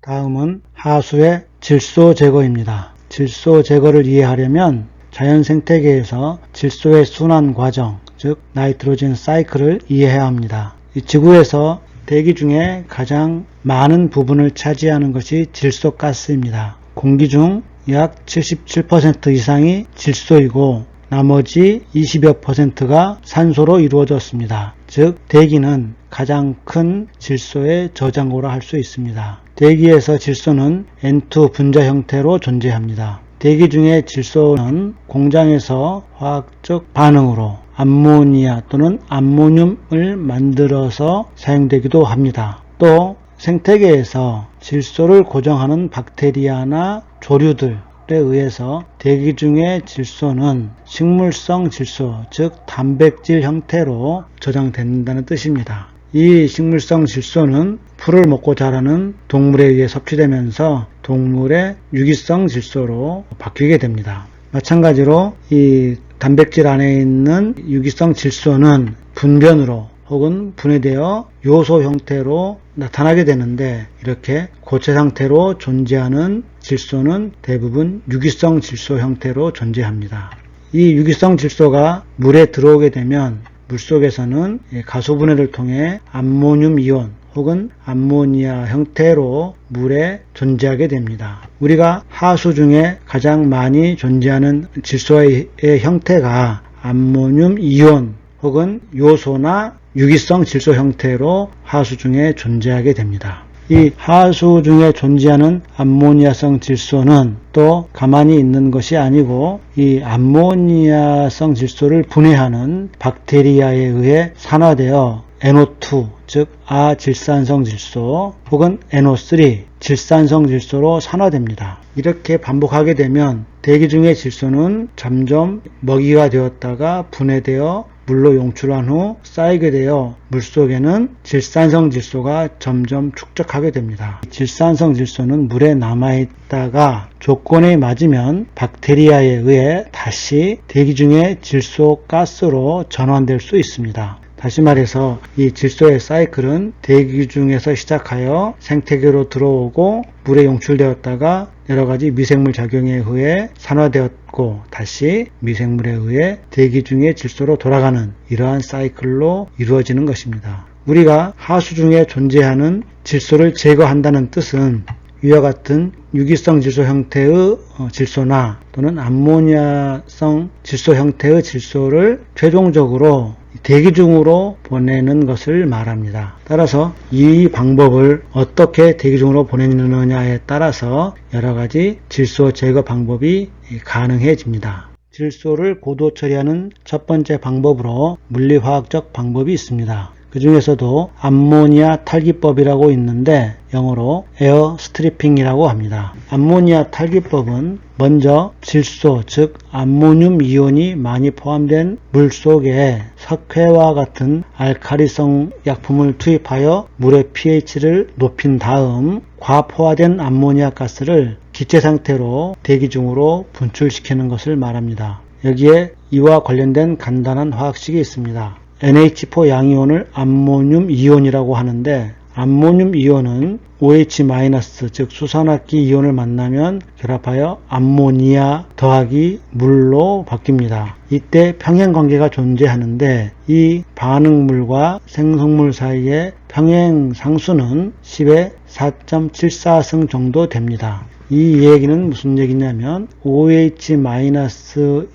다음은 하수의 질소 제거입니다. 질소 제거를 이해하려면 자연 생태계에서 질소의 순환 과정, 즉 나이트로젠 사이클을 이해해야 합니다. 이 지구에서 대기 중에 가장 많은 부분을 차지하는 것이 질소가스입니다. 공기 중 약 77% 이상이 질소이고 나머지 20여 %가 산소로 이루어졌습니다. 즉 대기는 가장 큰 질소의 저장고라 할 수 있습니다. 대기에서 질소는 N2 분자 형태로 존재합니다. 대기 중의 질소는 공장에서 화학적 반응으로 암모니아 또는 암모늄을 만들어서 사용되기도 합니다. 또 생태계에서 질소를 고정하는 박테리아나 조류들에 의해서 대기 중의 질소는 식물성 질소, 즉 단백질 형태로 저장된다는 뜻입니다. 이 식물성 질소는 풀을 먹고 자라는 동물에 의해 섭취되면서 동물의 유기성 질소로 바뀌게 됩니다. 마찬가지로 이 단백질 안에 있는 유기성 질소는 분변으로 혹은 분해되어 요소 형태로 나타나게 되는데 이렇게 고체 상태로 존재하는 질소는 대부분 유기성 질소 형태로 존재합니다. 이 유기성 질소가 물에 들어오게 되면 물속에서는 가소분해를 통해 암모늄 이온 혹은 암모니아 형태로 물에 존재하게 됩니다. 우리가 하수 중에 가장 많이 존재하는 질소의 형태가 암모늄 이온 혹은 요소나 유기성 질소 형태로 하수 중에 존재하게 됩니다. 이 하수 중에 존재하는 암모니아성 질소는 또 가만히 있는 것이 아니고 이 암모니아성 질소를 분해하는 박테리아에 의해 산화되어 NO2 즉 아질산성 질소 혹은 NO3 질산성 질소로 산화됩니다. 이렇게 반복하게 되면 대기 중의 질소는 점점 먹이가 되었다가 분해되어 물로 용출한 후 쌓이게 되어 물속에는 질산성 질소가 점점 축적하게 됩니다. 질산성 질소는 물에 남아있다가 조건에 맞으면 박테리아에 의해 다시 대기 중의 질소 가스로 전환될 수 있습니다. 다시 말해서 이 질소의 사이클은 대기 중에서 시작하여 생태계로 들어오고 물에 용출되었다가 여러가지 미생물 작용에 의해 산화되었고 다시 미생물에 의해 대기 중의 질소로 돌아가는 이러한 사이클로 이루어지는 것입니다. 우리가 하수 중에 존재하는 질소를 제거한다는 뜻은 위와 같은 유기성 질소 형태의 질소나 또는 암모니아성 질소 형태의 질소를 최종적으로 대기 중으로 보내는 것을 말합니다. 따라서 이 방법을 어떻게 대기 중으로 보내느냐에 따라서 여러가지 질소 제거 방법이 가능해집니다. 질소를 고도 처리하는 첫 번째 방법으로 물리화학적 방법이 있습니다. 그 중에서도 암모니아 탈기법이라고 있는데 영어로 에어 스트리핑이라고 합니다. 암모니아 탈기법은 먼저 질소 즉 암모늄 이온이 많이 포함된 물 속에 석회와 같은 알칼리성 약품을 투입하여 물의 pH를 높인 다음 과포화된 암모니아 가스를 기체 상태로 대기 중으로 분출시키는 것을 말합니다. 여기에 이와 관련된 간단한 화학식이 있습니다. NH4 양이온을 암모늄 이온이라고 하는데 암모늄 이온은 OH- 즉 수산화기 이온을 만나면 결합하여 암모니아 더하기 물로 바뀝니다. 이때 평행관계가 존재하는데 이 반응물과 생성물 사이의 평행상수는 10의 4.74승 정도 됩니다. 이 얘기는 무슨 얘기냐면 OH-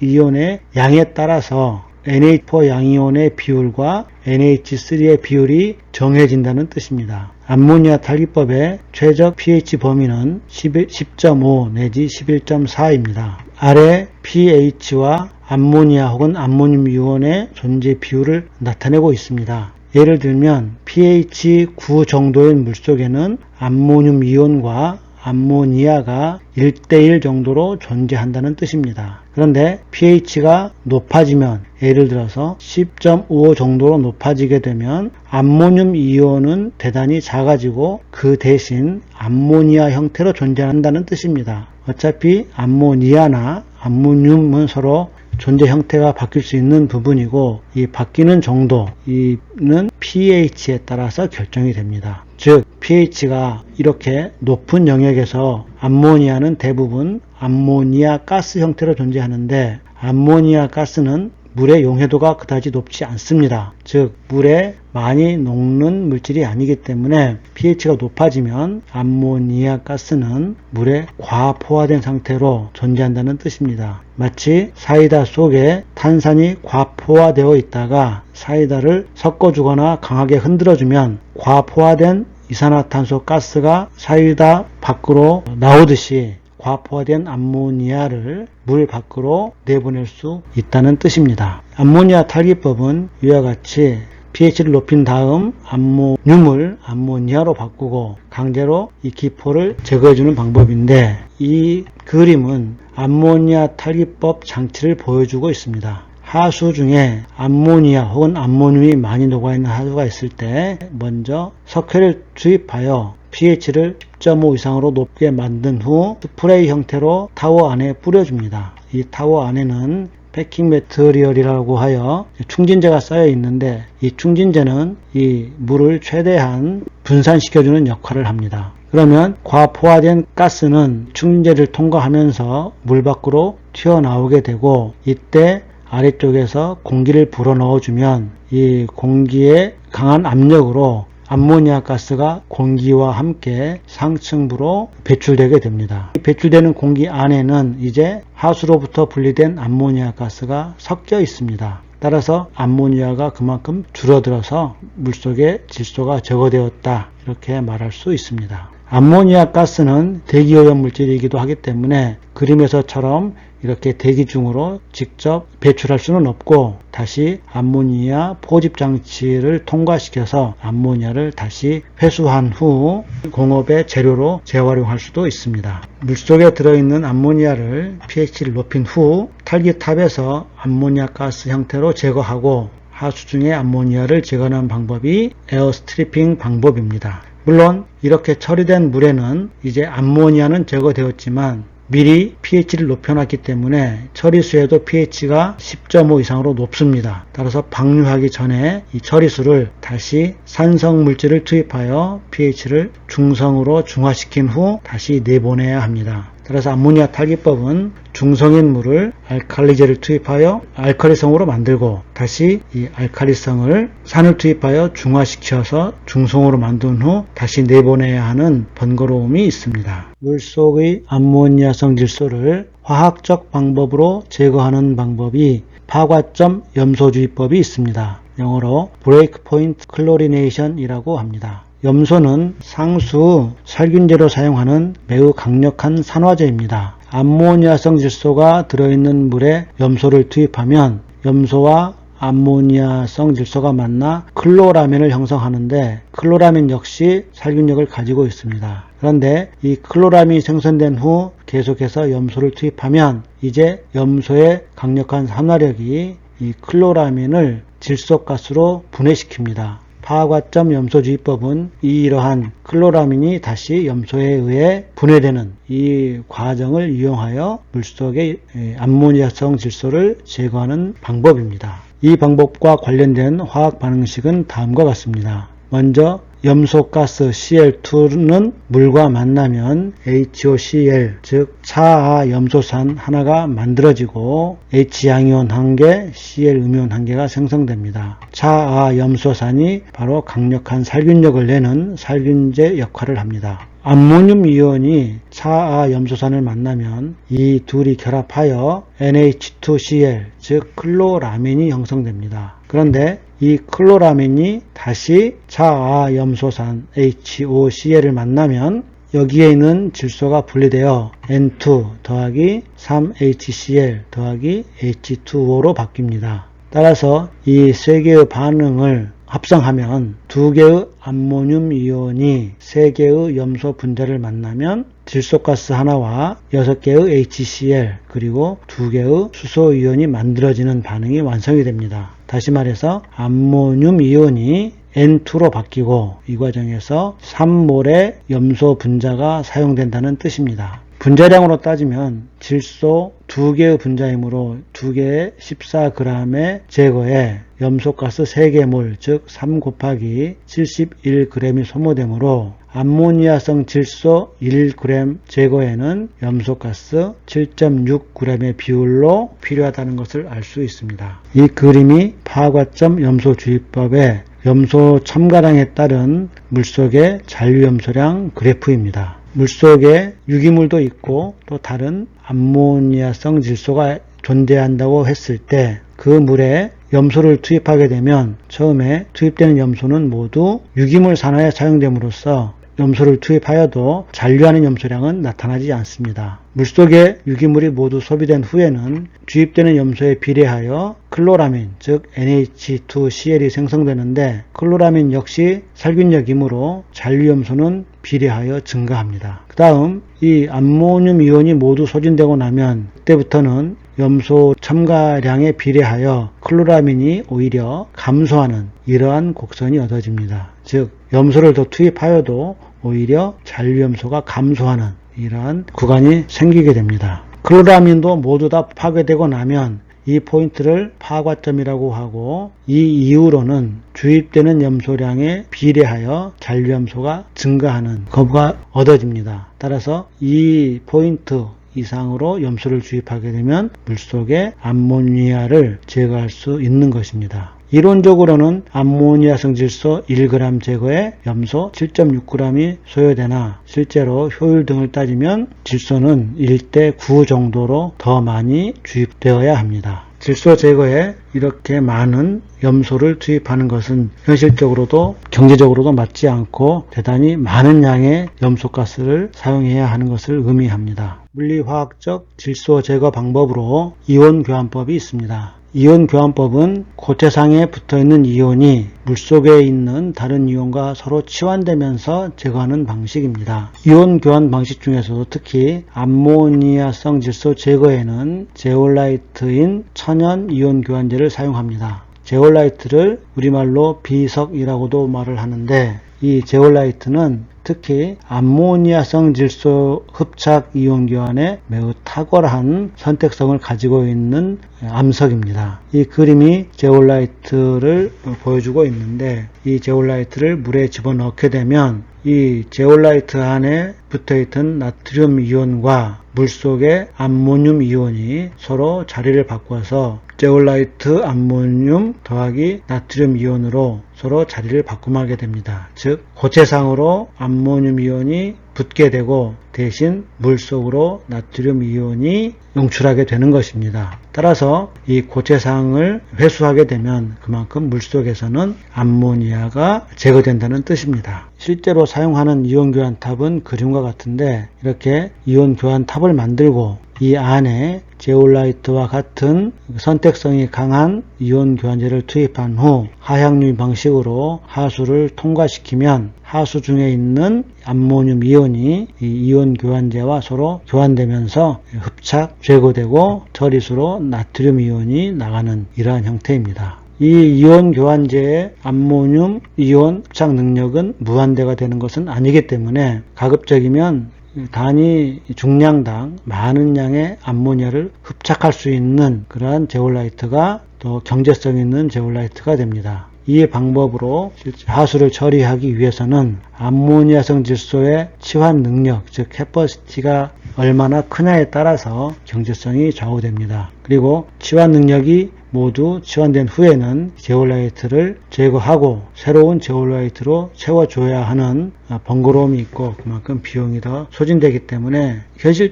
이온의 양에 따라서 NH4 양이온의 비율과 NH3의 비율이 정해진다는 뜻입니다. 암모니아 탈기법의 최적 pH 범위는 10.5 내지 11.4입니다. 아래 pH와 암모니아 혹은 암모늄 이온의 존재 비율을 나타내고 있습니다. 예를 들면 pH 9 정도인 물속에는 암모늄 이온과 암모니아가 1대1 정도로 존재한다는 뜻입니다. 그런데 pH가 높아지면 예를 들어서 10.5 정도로 높아지게 되면 암모늄 이온은 대단히 작아지고 그 대신 암모니아 형태로 존재한다는 뜻입니다. 어차피 암모니아나 암모늄은 서로 존재 형태가 바뀔 수 있는 부분이고, 이 바뀌는 정도, 이는 pH에 따라서 결정이 됩니다. 즉 pH가 이렇게 높은 영역에서 암모니아는 대부분 암모니아 가스 형태로 존재하는데, 암모니아 가스는 물의 용해도가 그다지 높지 않습니다. 즉 물에 많이 녹는 물질이 아니기 때문에 pH가 높아지면 암모니아 가스는 물에 과포화된 상태로 존재한다는 뜻입니다. 마치 사이다 속에 탄산이 과포화되어 있다가 사이다를 섞어주거나 강하게 흔들어주면 과포화된 이산화탄소 가스가 사이다 밖으로 나오듯이 과포화된 암모니아를 물 밖으로 내보낼 수 있다는 뜻입니다. 암모니아 탈기법은 이와 같이 pH를 높인 다음 암모늄을 암모니아로 바꾸고 강제로 이 기포를 제거해주는 방법인데, 이 그림은 암모니아 탈기법 장치를 보여주고 있습니다. 하수 중에 암모니아 혹은 암모늄이 많이 녹아있는 하수가 있을 때 먼저 석회를 투입하여 pH를 10.5 이상으로 높게 만든 후 스프레이 형태로 타워 안에 뿌려줍니다. 이 타워 안에는 패킹 매트리얼이라고 하여 충진제가 쌓여 있는데, 이 충진제는 이 물을 최대한 분산시켜주는 역할을 합니다. 그러면 과포화된 가스는 충진제를 통과하면서 물 밖으로 튀어나오게 되고, 이때 아래쪽에서 공기를 불어넣어주면 이 공기의 강한 압력으로 암모니아 가스가 공기와 함께 상층부로 배출되게 됩니다. 배출되는 공기 안에는 이제 하수로부터 분리된 암모니아 가스가 섞여 있습니다. 따라서 암모니아가 그만큼 줄어들어서 물속의 질소가 제거되었다, 이렇게 말할 수 있습니다. 암모니아 가스는 대기오염 물질이기도 하기 때문에 그림에서처럼 이렇게 대기 중으로 직접 배출할 수는 없고, 다시 암모니아 포집 장치를 통과시켜서 암모니아를 다시 회수한 후 공업의 재료로 재활용할 수도 있습니다. 물속에 들어있는 암모니아를 pH를 높인 후 탈기탑에서 암모니아 가스 형태로 제거하고, 하수 중에 암모니아를 제거하는 방법이 에어스트리핑 방법입니다. 물론 이렇게 처리된 물에는 이제 암모니아는 제거되었지만 미리 pH를 높여놨기 때문에 처리수에도 pH가 10.5 이상으로 높습니다. 따라서 방류하기 전에 이 처리수를 다시 산성 물질을 투입하여 pH를 중성으로 중화시킨 후 다시 내보내야 합니다. 따라서 암모니아 탈기법은 중성인 물을 알칼리제를 투입하여 알칼리성으로 만들고, 다시 이 알칼리성을 산을 투입하여 중화시켜서 중성으로 만든 후 다시 내보내야 하는 번거로움이 있습니다. 물속의 암모니아성 질소를 화학적 방법으로 제거하는 방법이 파과점 염소주의법이 있습니다. 영어로 브레이크포인트 클로리네이션이라고 합니다. 염소는 상수 살균제로 사용하는 매우 강력한 산화제입니다. 암모니아성 질소가 들어있는 물에 염소를 투입하면 염소와 암모니아성 질소가 만나 클로라민을 형성하는데, 클로라민 역시 살균력을 가지고 있습니다. 그런데 이 클로라민이 생성된 후 계속해서 염소를 투입하면 이제 염소의 강력한 산화력이 이 클로라민을 질소가스로 분해시킵니다. 파과점 염소주의법은 이러한 클로라민이 다시 염소에 의해 분해되는 이 과정을 이용하여 물속의 암모니아성 질소를 제거하는 방법입니다. 이 방법과 관련된 화학 반응식은 다음과 같습니다. 먼저 염소가스 Cl2는 물과 만나면 HOCl, 즉 차아염소산 하나가 만들어지고 H양이온 1개, Cl 음이온 1개가 생성됩니다. 차아염소산이 바로 강력한 살균력을 내는 살균제 역할을 합니다. 암모늄 이온이 차아염소산을 만나면 이 둘이 결합하여 NH2Cl, 즉 클로라민이 형성됩니다. 그런데 이 클로라민이 다시 차아염소산 HOCl을 만나면 여기에 있는 질소가 분리되어 N2 더하기 3HCl 더하기 H2O로 바뀝니다. 따라서 이 세 개의 반응을 합성하면 두 개의 암모늄 이온이 세 개의 염소 분자를 만나면 질소가스 하나와 6개의 HCl 그리고 2개의 수소 이온이 만들어지는 반응이 완성이 됩니다. 다시 말해서 암모늄 이온이 N2로 바뀌고 이 과정에서 3몰의 염소 분자가 사용된다는 뜻입니다. 분자량으로 따지면 질소 2개의 분자이므로 2개의 14g의 제거에 염소가스 3개 몰, 즉 3 곱하기 71g이 소모되므로 암모니아성 질소 1g 제거에는 염소가스 7.6g의 비율로 필요하다는 것을 알 수 있습니다. 이 그림이 파과점 염소주입법의 염소 첨가량에 따른 물속의 잔류염소량 그래프입니다. 물속에 유기물도 있고 또 다른 암모니아성 질소가 존재한다고 했을 때 그 물에 염소를 투입하게 되면 처음에 투입되는 염소는 모두 유기물 산화에 사용됨으로써 염소를 투입하여도 잔류하는 염소량은 나타나지 않습니다. 물속에 유기물이 모두 소비된 후에는 주입되는 염소에 비례하여 클로라민, 즉 NH2Cl이 생성되는데 클로라민 역시 살균력이므로 잔류염소는 비례하여 증가합니다. 그 다음 이 암모늄 이온이 모두 소진되고 나면 그때부터는 염소 첨가량에 비례하여 클로라민이 오히려 감소하는 이러한 곡선이 얻어집니다. 즉 염소를 더 투입하여도 오히려 잔류염소가 감소하는 이러한 구간이 생기게 됩니다. 클로라민도 모두 다 파괴되고 나면 이 포인트를 파과점이라고 하고 이 이후로는 주입되는 염소량에 비례하여 잔류염소가 증가하는 거부가 얻어집니다. 따라서 이 포인트 이상으로 염소를 주입하게 되면 물속에 암모니아를 제거할 수 있는 것입니다. 이론적으로는 암모니아성 질소 1g 제거에 염소 7.6g이 소요되나 실제로 효율 등을 따지면 질소는 1대 9 정도로 더 많이 주입되어야 합니다. 질소 제거에 이렇게 많은 염소를 투입하는 것은 현실적으로도 경제적으로도 맞지 않고 대단히 많은 양의 염소가스를 사용해야 하는 것을 의미합니다. 물리화학적 질소 제거 방법으로 이온 교환법이 있습니다. 이온 교환법은 고체상에 붙어있는 이온이 물속에 있는 다른 이온과 서로 치환되면서 제거하는 방식입니다. 이온 교환 방식 중에서도 특히 암모니아성 질소 제거에는 제올라이트인 천연 이온 교환제를 사용합니다. 제올라이트를 우리말로 비석이라고도 말을 하는데 이 제올라이트는 특히 암모니아성 질소 흡착 이온 교환에 매우 탁월한 선택성을 가지고 있는 암석입니다. 이 그림이 제올라이트를 보여주고 있는데 이 제올라이트를 물에 집어넣게 되면 이 제올라이트 안에 붙어있던 나트륨 이온과 물속의 암모늄 이온이 서로 자리를 바꿔서 제올라이트 암모늄 더하기 나트륨 이온으로 서로 자리를 바꿈하게 됩니다. 즉 고체상으로 암모늄 이온이 붙게 되고 대신 물속으로 나트륨 이온이 용출하게 되는 것입니다. 따라서 이 고체상을 회수하게 되면 그만큼 물속에서는 암모니아가 제거된다는 뜻입니다. 실제로 사용하는 이온 교환탑은 그림과 같은데 이렇게 이온 교환탑을 만들고 이 안에 제올라이트와 같은 선택성이 강한 이온 교환제를 투입한 후 하향유인 방식으로 하수를 통과시키면 하수 중에 있는 암모늄 이온이 이 이온 교환제와 서로 교환되면서 흡착, 제거되고 처리수로 나트륨 이온이 나가는 이러한 형태입니다. 이 이온 교환제의 암모늄 이온 흡착 능력은 무한대가 되는 것은 아니기 때문에 가급적이면 단위 중량당 많은 양의 암모니아를 흡착할 수 있는 그러한 제올라이트가 더 경제성 있는 제올라이트가 됩니다. 이 방법으로 하수를 처리하기 위해서는 암모니아성 질소의 치환 능력, 즉 캐퍼시티가 얼마나 크냐에 따라서 경제성이 좌우됩니다. 그리고 치환 능력이 모두 치환된 후에는 제올라이트를 제거하고 새로운 제올라이트로 채워줘야 하는 번거로움이 있고 그만큼 비용이 더 소진되기 때문에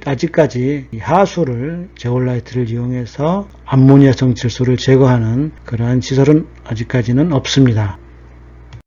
아직까지 하수를 제올라이트를 이용해서 암모니아성 질소를 제거하는 그러한 시설은 아직까지는 없습니다.